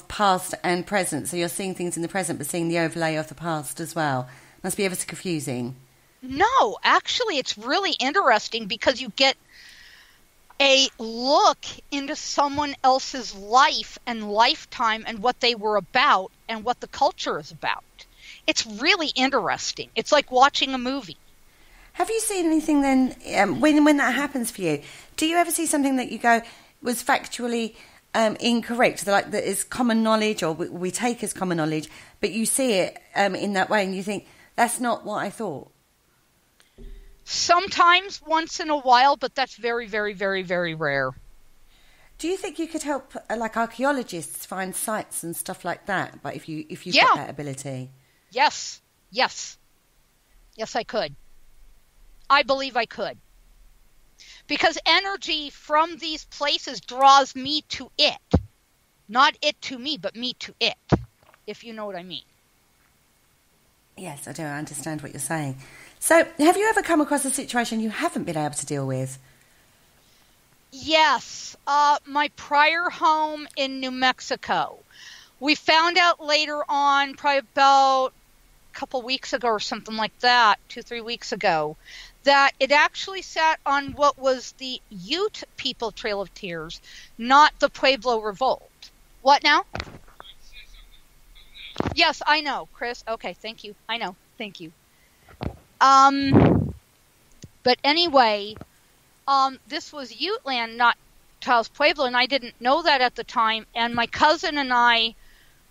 past and present. So you're seeing things in the present but seeing the overlay of the past as well. Must be ever so confusing. No, actually it's really interesting because you get a look into someone else's life and lifetime and what they were about and what the culture is about. It's really interesting. It's like watching a movie. Have you seen anything then, when that happens for you, do you ever see something that you go was factually incorrect, that is common knowledge or we take as common knowledge, but you see it in that way and you think, that's not what I thought? Sometimes, once in a while, but that's very, very, very, very rare. Do you think you could help, archaeologists find sites and stuff like that? But if you've got that ability, yes, I could. I believe I could, because energy from these places draws me to it, not it to me, but me to it. If you know what I mean. Yes, I do. I understand what you're saying. So, have you ever come across a situation you haven't been able to deal with? Yes. My prior home in New Mexico. We found out later on, probably about a couple weeks ago or something like that, 2-3 weeks ago, that it actually sat on what was the Ute People Trail of Tears, not the Pueblo Revolt. What now? Yes, I know, Chris. Okay, thank you. I know. Thank you. But anyway, this was Ute land, not Taos Pueblo, and I didn't know that at the time. And my cousin and I,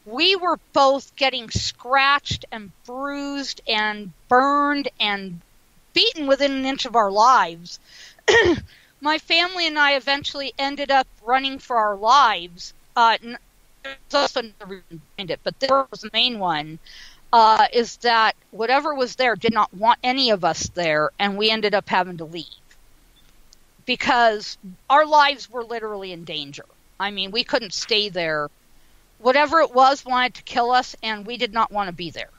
we were both getting scratched and bruised and burned and beaten within an inch of our lives. My family and I eventually ended up running for our lives. There's also another reason behind it, but this was the main one. is that whatever was there did not want any of us there, and we ended up having to leave because our lives were literally in danger. I mean, we couldn't stay there. Whatever it was wanted to kill us, and we did not want to be there.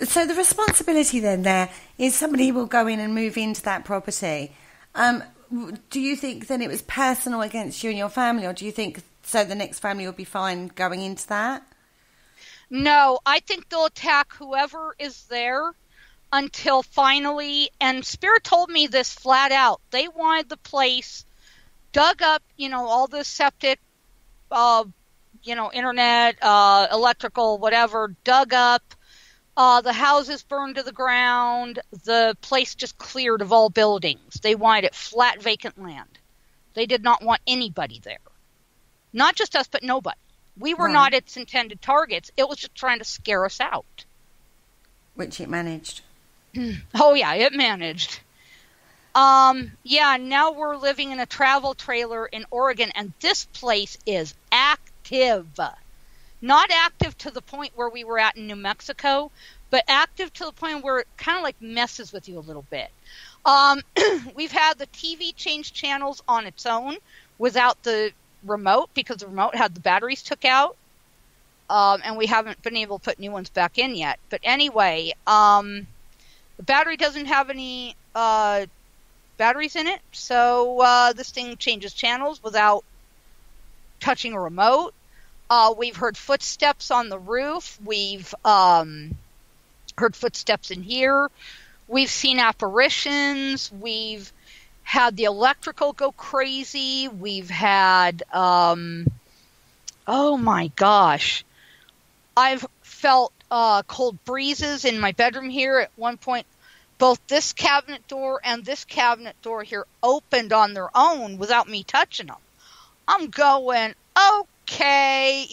So the responsibility then there is somebody will go in and move into that property. Do you think then it was personal against you and your family, or do you think so the next family will be fine going into that? No, I think they'll attack whoever is there until finally, and Spirit told me this flat out, they wanted the place dug up, all the septic, internet, electrical, whatever, dug up, the houses burned to the ground, the place just cleared of all buildings. They wanted it flat, vacant land. They did not want anybody there. Not just us, but nobody. We were not its intended targets. It was just trying to scare us out. Which it managed. Oh, yeah, it managed. Now we're living in a travel trailer in Oregon, and this place is active. Not active to the point where we were at in New Mexico, but active to the point where it kind of like messes with you a little bit. We've had the TV change channels on its own without the remote because the remote had the batteries took out, and we haven't been able to put new ones back in yet. But anyway, the battery doesn't have any batteries in it, so this thing changes channels without touching a remote. We've heard footsteps on the roof. We've heard footsteps in here. We've seen apparitions. We've had the electrical go crazy. We've had, oh my gosh, I've felt cold breezes in my bedroom here. At one point, both this cabinet door and this cabinet door here opened on their own without me touching them. I'm going, okay,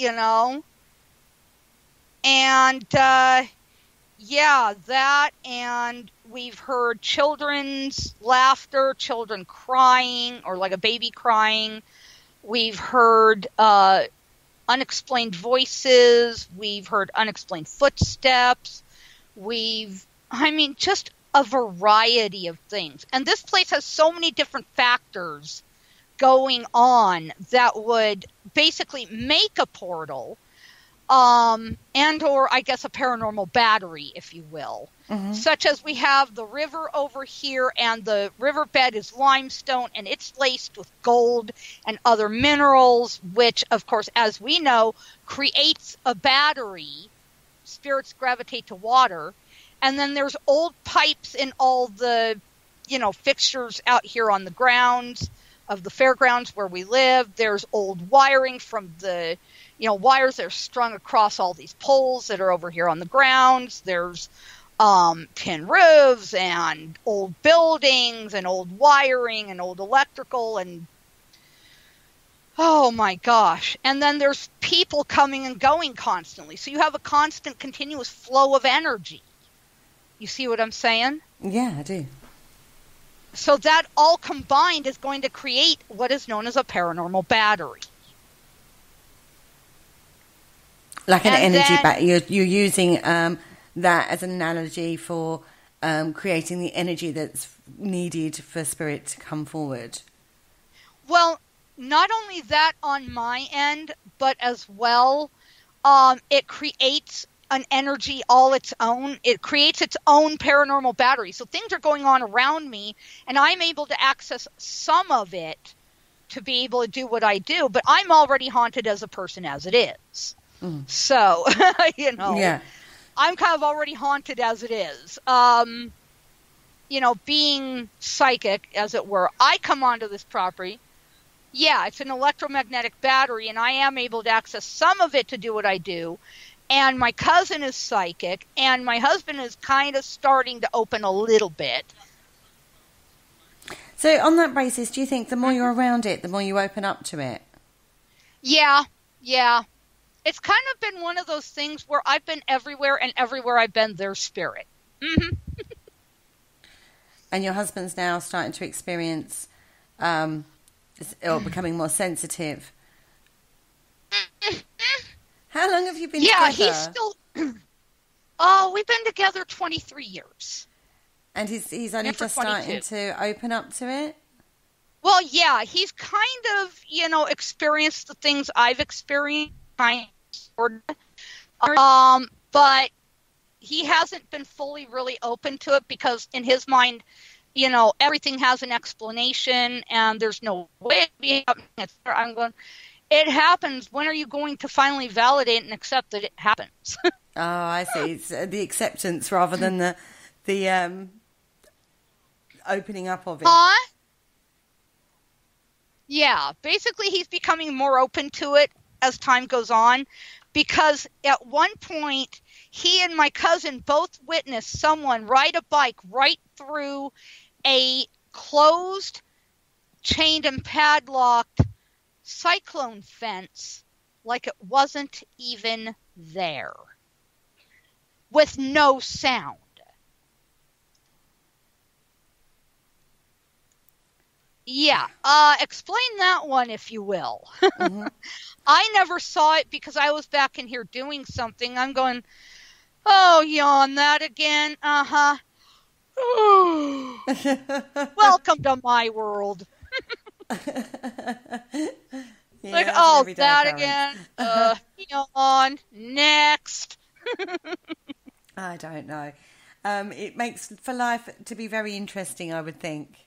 and that, and we've heard children's laughter, children crying, or like a baby crying. We've heard unexplained voices. We've heard unexplained footsteps. Just a variety of things. And this place has so many different factors going on that would basically make a portal, and or I guess a paranormal battery, if you will. Mm-hmm. Such as we have the river over here, and the riverbed is limestone, and it's laced with gold and other minerals, which, of course, as we know, creates a battery. Spirits gravitate to water. And then there's old pipes in all the, fixtures out here on the grounds of the fairgrounds where we live. There's old wiring from the, wires that are strung across all these poles that are over here on the grounds. There's tin roofs and old buildings and old wiring and old electrical and, oh my gosh. And then there's people coming and going constantly. So you have a constant, continuous flow of energy. You see what I'm saying? Yeah, I do. So that all combined is going to create what is known as a paranormal battery. Like an energy battery. You're using that as an analogy for creating the energy that's needed for spirit to come forward. Well, not only that on my end, but as well, it creates an energy all its own. It creates its own paranormal battery. So things are going on around me, and I'm able to access some of it to be able to do what I do, but I'm already haunted as a person as it is. Mm. So, yeah. I'm kind of already haunted as it is. Being psychic, as it were, I come onto this property. Yeah, it's an electromagnetic battery, and I am able to access some of it to do what I do. And my cousin is psychic, and my husband is kind of starting to open a little bit. So on that basis, do you think the more you're around it, the more you open up to it? Yeah. It's kind of been one of those things where I've been everywhere, and everywhere I've been, there's spirit. Mm-hmm. And your husband's now starting to experience, or becoming more sensitive. How long have you been together? Yeah, he's still... Oh, we've been together 23 years. And he's only just starting to open up to it? Well, yeah, he's kind of, experienced the things I've experienced, but he hasn't been fully really open to it because in his mind, everything has an explanation and there's no way of being happening. I'm going, it happens. When are you going to finally validate and accept that it happens? Oh, I see. It's the acceptance rather than the opening up of it. Yeah, basically he's becoming more open to it as time goes on because at one point he and my cousin both witnessed someone ride a bike right through a closed, chained and padlocked cyclone fence like it wasn't even there with no sound. Yeah, explain that one, if you will. Mm-hmm. I never saw it because I was back in here doing something. I'm going, oh, yawn, that again? Uh-huh. Welcome to my world. Like, oh, that again? Yawn. Next. I don't know. It makes for life to be very interesting, I would think.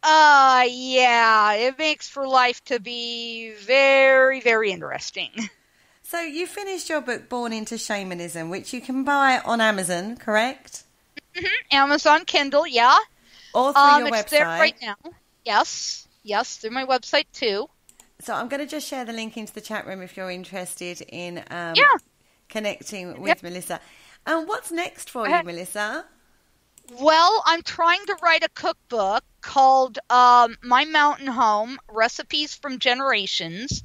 Yeah, it makes for life to be very, very interesting. So you finished your book, Born into Shamanism, which you can buy on Amazon, correct? Mm-hmm. Amazon Kindle, yeah. Or through your website. It's there right now. Yes, through my website too. So I'm going to just share the link into the chat room if you're interested in connecting with Melissa. And what's next for you, Melissa? Well, I'm trying to write a cookbook called My Mountain Home, Recipes from Generations.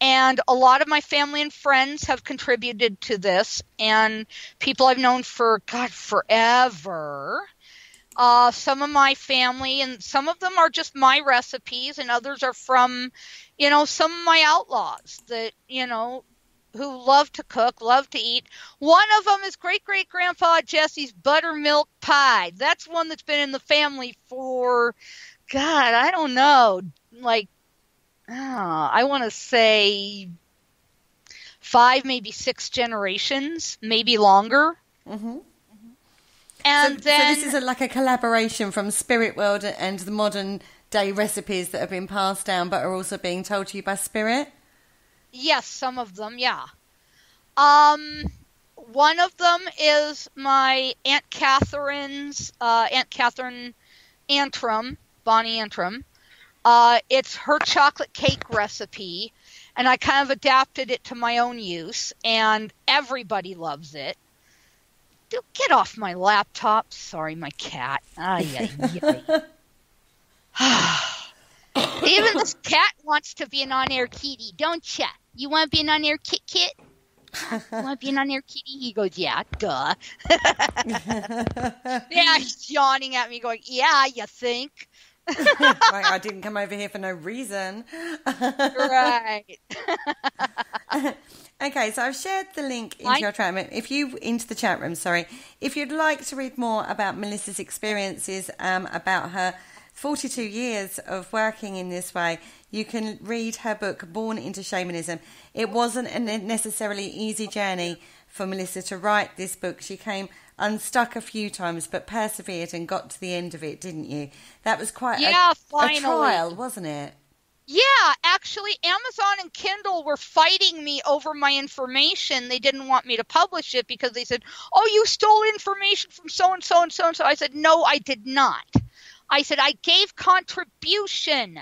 And a lot of my family and friends have contributed to this. And people I've known for, forever. Some of my family, and some of them are just my recipes, and others are from, some of my outlaws that, who love to cook, love to eat. One of them is great-great-grandpa Jesse's buttermilk pie. That's one that's been in the family for, God, I don't know, I want to say 5, maybe 6 generations, maybe longer. Mm-hmm. And so this is like a collaboration from Spirit World and the modern day recipes that have been passed down but are also being told to you by Spirit? Yes, some of them, yeah. One of them is my Aunt Catherine Antrim, Bonnie Antrim. It's her chocolate cake recipe, and I kind of adapted it to my own use, and everybody loves it. Get off my laptop. Sorry, my cat. Even this cat wants to be an on-air kitty, don't ya? You want to be an on-air kit? You want to be an on-air kitty? He goes, yeah, duh. Yeah, he's yawning at me going, yeah, you think? Right, I didn't come over here for no reason. Right. Okay, so I've shared the link into your chat room. Into the chat room, sorry. If you'd like to read more about Melissa's experiences, about her 42 years of working in this way, you can read her book, Born into Shamanism. It wasn't a necessarily easy journey for Melissa to write this book. She came unstuck a few times, but persevered and got to the end of it, didn't you? That was quite a trial, wasn't it? Yeah, actually, Amazon and Kindle were fighting me over my information. They didn't want me to publish it because they said, oh, you stole information from so-and-so and so-and-so. I said, no, I did not. I said, I gave contribution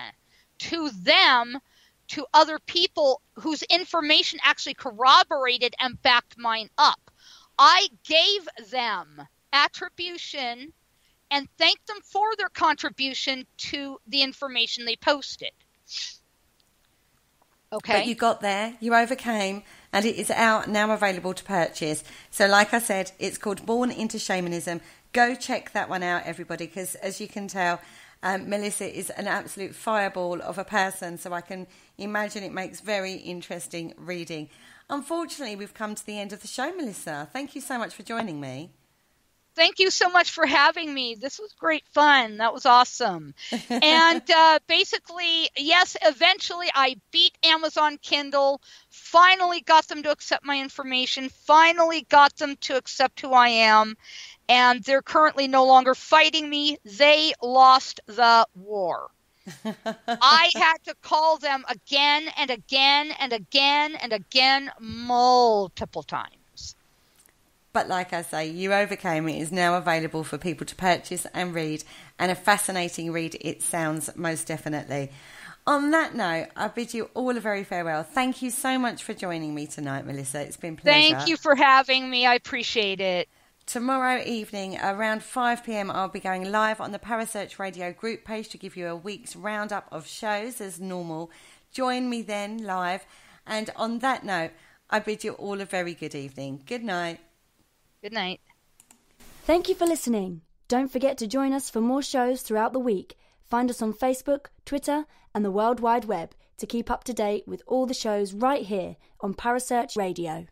to them, to other people whose information actually corroborated and backed mine up. I gave them attribution and thanked them for their contribution to the information they posted. Okay. But you got there, you overcame, and it is out now, available to purchase. So like I said, it's called Born into Shamanism. Go check that one out, everybody, because as you can tell, Melissa is an absolute fireball of a person, so I can imagine it makes very interesting reading. Unfortunately, we've come to the end of the show, Melissa. Thank you so much for joining me. Thank you so much for having me. This was great fun. That was awesome. And basically, yes, eventually I beat Amazon Kindle, finally got them to accept my information, finally got them to accept who I am, and they're currently no longer fighting me. They lost the war. I had to call them again and again and again and again multiple times. But like I say, you overcame it. It is now available for people to purchase and read, and a fascinating read it sounds, most definitely. On that note, I bid you all a very farewell. Thank you so much for joining me tonight, Melissa. It's been a pleasure. Thank you for having me. I appreciate it. Tomorrow evening, around 5 p.m, I'll be going live on the Parasearch Radio group page to give you a week's roundup of shows as normal. Join me then live. And on that note, I bid you all a very good evening. Good night. Good night. Thank you for listening. Don't forget to join us for more shows throughout the week. Find us on Facebook, Twitter, and the World Wide Web to keep up to date with all the shows right here on Parasearch Radio.